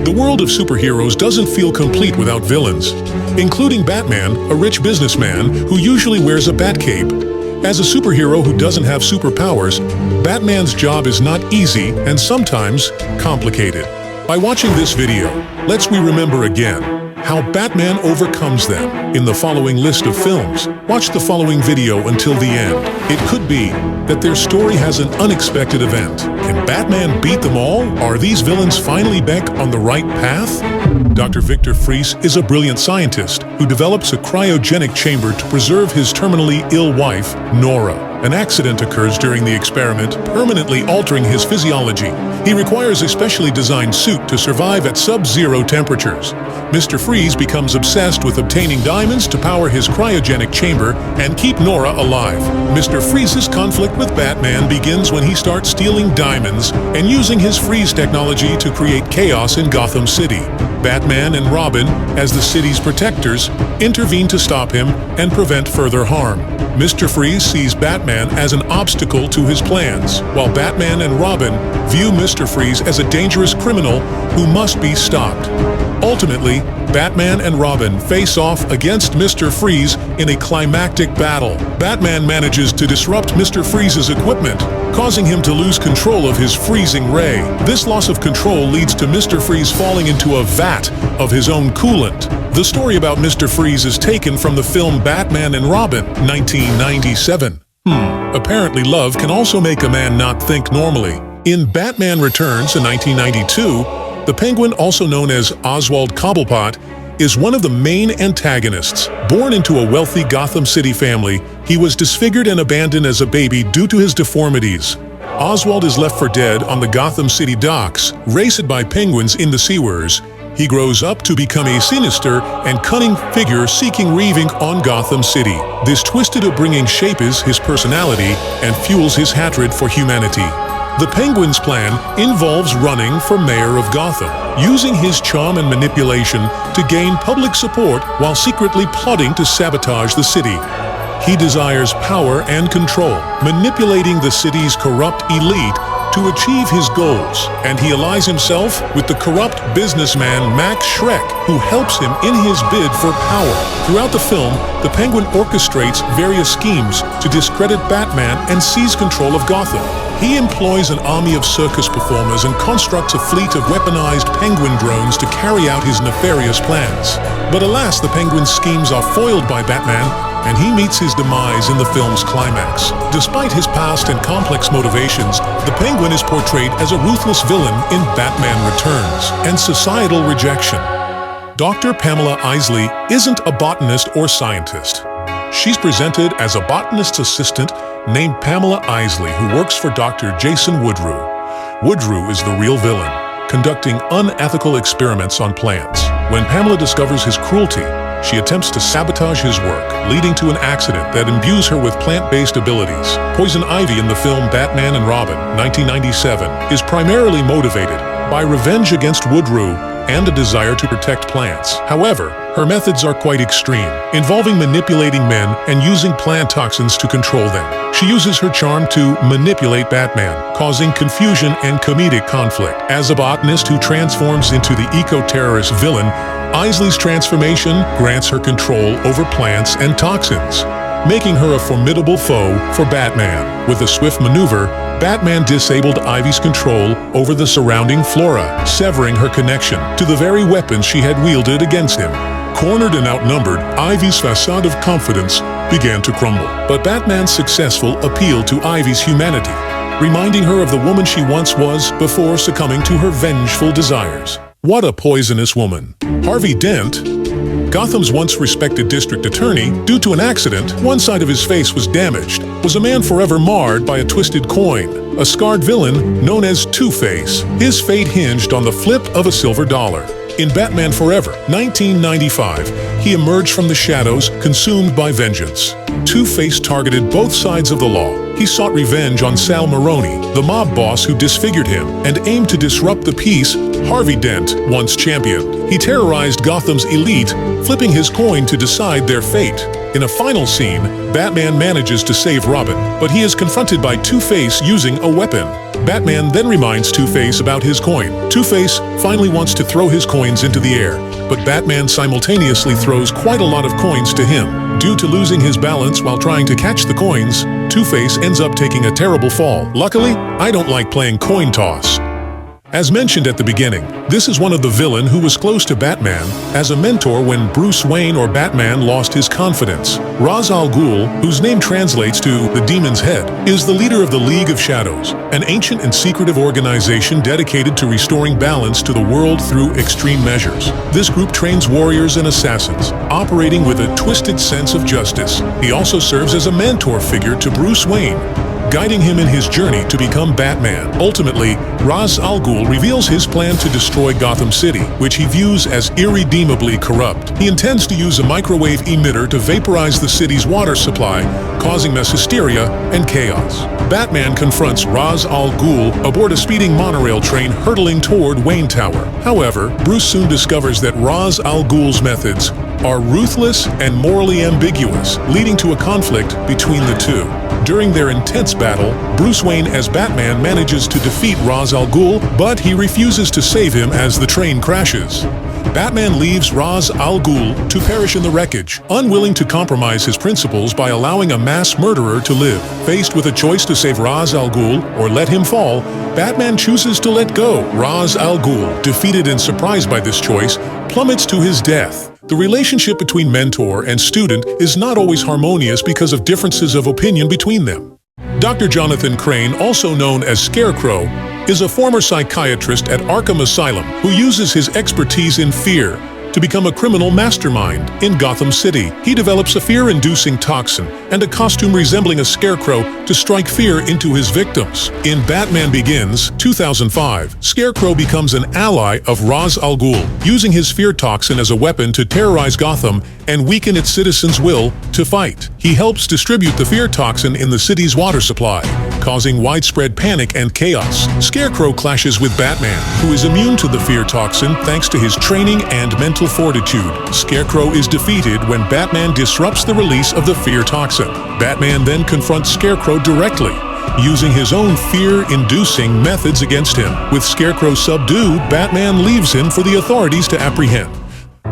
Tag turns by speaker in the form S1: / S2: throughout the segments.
S1: The world of superheroes doesn't feel complete without villains, including Batman, a rich businessman who usually wears a bat cape. As a superhero who doesn't have superpowers, Batman's job is not easy and sometimes complicated. By watching this video, let's remember again how Batman overcomes them. In the following list of films, watch the following video until the end. It could be that their story has an unexpected event. Can Batman beat them all? Are these villains finally back on the right path? Dr. Victor Fries is a brilliant scientist who develops a cryogenic chamber to preserve his terminally ill wife, Nora. An accident occurs during the experiment, permanently altering his physiology. He requires a specially designed suit to survive at sub-zero temperatures. Mr. Freeze becomes obsessed with obtaining diamonds to power his cryogenic chamber and keep Nora alive. Mr. Freeze's conflict with Batman begins when he starts stealing diamonds and using his freeze technology to create chaos in Gotham City. Batman and Robin, as the city's protectors, intervene to stop him and prevent further harm. Mr. Freeze sees Batman as an obstacle to his plans, while Batman and Robin view Mr. Freeze as a dangerous criminal who must be stopped. Ultimately, Batman and Robin face off against Mr. Freeze in a climactic battle. Batman manages to disrupt Mr. Freeze's equipment, causing him to lose control of his freezing ray. This loss of control leads to Mr. Freeze falling into a vat of his own coolant. The story about Mr. Freeze is taken from the film Batman and Robin, 1997. Apparently love can also make a man not think normally. In Batman Returns in 1992, the Penguin, also known as Oswald Cobblepot, is one of the main antagonists. Born into a wealthy Gotham City family, he was disfigured and abandoned as a baby due to his deformities. Oswald is left for dead on the Gotham City docks, raced by penguins in the sewers. He grows up to become a sinister and cunning figure seeking revenge on Gotham City. This twisted upbringing shapes his personality and fuels his hatred for humanity. The Penguin's plan involves running for mayor of Gotham, using his charm and manipulation to gain public support while secretly plotting to sabotage the city. He desires power and control, manipulating the city's corrupt elite to achieve his goals, and he allies himself with the corrupt businessman Max Schreck, who helps him in his bid for power. Throughout the film, the Penguin orchestrates various schemes to discredit Batman and seize control of Gotham. He employs an army of circus performers and constructs a fleet of weaponized penguin drones to carry out his nefarious plans. But alas, the Penguin's schemes are foiled by Batman, and he meets his demise in the film's climax. Despite his past and complex motivations, the Penguin is portrayed as a ruthless villain in Batman Returns and societal rejection. Dr. Pamela Isley isn't a botanist or scientist. She's presented as a botanist's assistant named Pamela Isley, who works for Dr. Jason Woodrue. Woodrue is the real villain, conducting unethical experiments on plants. When Pamela discovers his cruelty, she attempts to sabotage his work, leading to an accident that imbues her with plant-based abilities. Poison Ivy in the film Batman and Robin, 1997, is primarily motivated by revenge against Woodrue and a desire to protect plants. However, her methods are quite extreme, involving manipulating men and using plant toxins to control them. She uses her charm to manipulate Batman, causing confusion and comedic conflict. As a botanist who transforms into the eco-terrorist villain, Isley's transformation grants her control over plants and toxins, making her a formidable foe for Batman. With a swift maneuver, Batman disabled Ivy's control over the surrounding flora, severing her connection to the very weapons she had wielded against him. Cornered and outnumbered, Ivy's facade of confidence began to crumble. But Batman's successful appeal to Ivy's humanity, reminding her of the woman she once was before succumbing to her vengeful desires. What a poisonous woman. Harvey Dent, Gotham's once respected district attorney, due to an accident, one side of his face was damaged, was a man forever marred by a twisted coin, a scarred villain known as Two-Face. His fate hinged on the flip of a silver dollar. In Batman Forever, 1995, he emerged from the shadows, consumed by vengeance. Two-Face targeted both sides of the law. He sought revenge on Sal Maroni, the mob boss who disfigured him, and aimed to disrupt the peace Harvey Dent once championed. He terrorized Gotham's elite, flipping his coin to decide their fate. In a final scene, Batman manages to save Robin, but he is confronted by Two-Face using a weapon. Batman then reminds Two-Face about his coin. Two-Face finally wants to throw his coins into the air, but Batman simultaneously throws quite a lot of coins to him. Due to losing his balance while trying to catch the coins, Two-Face ends up taking a terrible fall. Luckily, I don't like playing coin toss. As mentioned at the beginning, this is one of the villain who was close to Batman as a mentor when Bruce Wayne or Batman lost his confidence. Ra's al Ghul, whose name translates to the Demon's Head, is the leader of the League of Shadows, an ancient and secretive organization dedicated to restoring balance to the world through extreme measures. This group trains warriors and assassins, operating with a twisted sense of justice. He also serves as a mentor figure to Bruce Wayne, guiding him in his journey to become Batman. Ultimately, Ra's al Ghul reveals his plan to destroy Gotham City, which he views as irredeemably corrupt. He intends to use a microwave emitter to vaporize the city's water supply, causing mass hysteria and chaos. Batman confronts Ra's al Ghul aboard a speeding monorail train hurtling toward Wayne Tower. However, Bruce soon discovers that Ra's al Ghul's methods are ruthless and morally ambiguous, leading to a conflict between the two. During their intense battle, Bruce Wayne as Batman manages to defeat Ra's al Ghul, but he refuses to save him as the train crashes. Batman leaves Ra's al Ghul to perish in the wreckage, unwilling to compromise his principles by allowing a mass murderer to live. Faced with a choice to save Ra's al Ghul or let him fall, Batman chooses to let go. Ra's al Ghul, defeated and surprised by this choice, plummets to his death. The relationship between mentor and student is not always harmonious because of differences of opinion between them. Dr. Jonathan Crane, also known as Scarecrow, is a former psychiatrist at Arkham Asylum who uses his expertise in fear to become a criminal mastermind in Gotham City. He develops a fear-inducing toxin and a costume resembling a scarecrow to strike fear into his victims. In Batman Begins, 2005, Scarecrow becomes an ally of Ra's al Ghul, using his fear toxin as a weapon to terrorize Gotham and weaken its citizens' will to fight. He helps distribute the fear toxin in the city's water supply, causing widespread panic and chaos. Scarecrow clashes with Batman, who is immune to the fear toxin thanks to his training and mental fortitude. Scarecrow is defeated when Batman disrupts the release of the fear toxin. Batman then confronts Scarecrow directly, using his own fear-inducing methods against him. With Scarecrow subdued, Batman leaves him for the authorities to apprehend.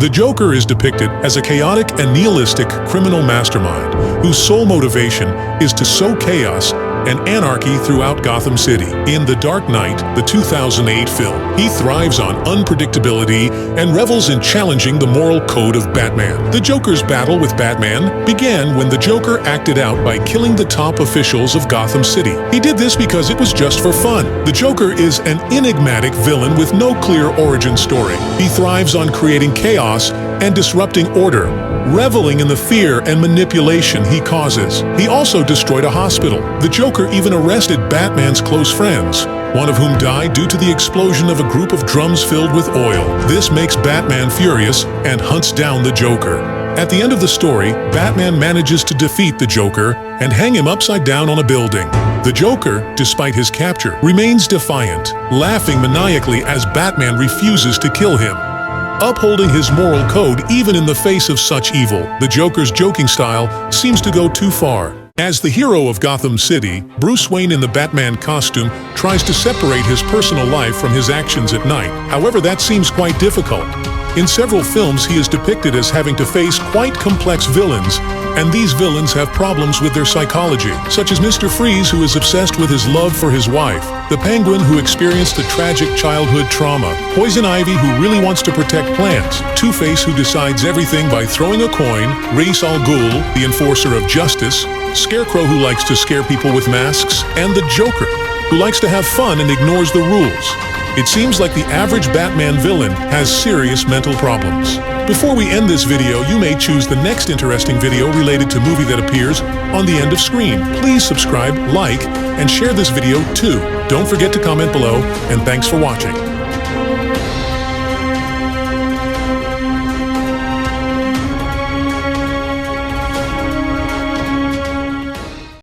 S1: The Joker is depicted as a chaotic and nihilistic criminal mastermind whose sole motivation is to sow chaos and anarchy throughout Gotham City. In The Dark Knight, the 2008 film, he thrives on unpredictability and revels in challenging the moral code of Batman. The Joker's battle with Batman began when the Joker acted out by killing the top officials of Gotham City. He did this because it was just for fun. The Joker is an enigmatic villain with no clear origin story. He thrives on creating chaos and disrupting order, reveling in the fear and manipulation he causes. He also destroyed a hospital. The Joker even arrested Batman's close friends, one of whom died due to the explosion of a group of drums filled with oil. This makes Batman furious and hunts down the Joker. At the end of the story, Batman manages to defeat the Joker and hang him upside down on a building. The Joker, despite his capture, remains defiant, laughing maniacally as Batman refuses to kill him, upholding his moral code even in the face of such evil. The Joker's joking style seems to go too far. As the hero of Gotham City, Bruce Wayne in the Batman costume tries to separate his personal life from his actions at night. However, that seems quite difficult. In several films, he is depicted as having to face quite complex villains, and these villains have problems with their psychology, such as Mr. Freeze, who is obsessed with his love for his wife, the Penguin, who experienced a tragic childhood trauma, Poison Ivy, who really wants to protect plants, Two-Face, who decides everything by throwing a coin, Ra's al Ghul, the enforcer of justice, Scarecrow, who likes to scare people with masks, and the Joker, who likes to have fun and ignores the rules. It seems like the average Batman villain has serious mental problems. Before we end this video, you may choose the next interesting video related to movie that appears on the end of screen. Please subscribe, like, and share this video too. Don't forget to comment below, and thanks for watching.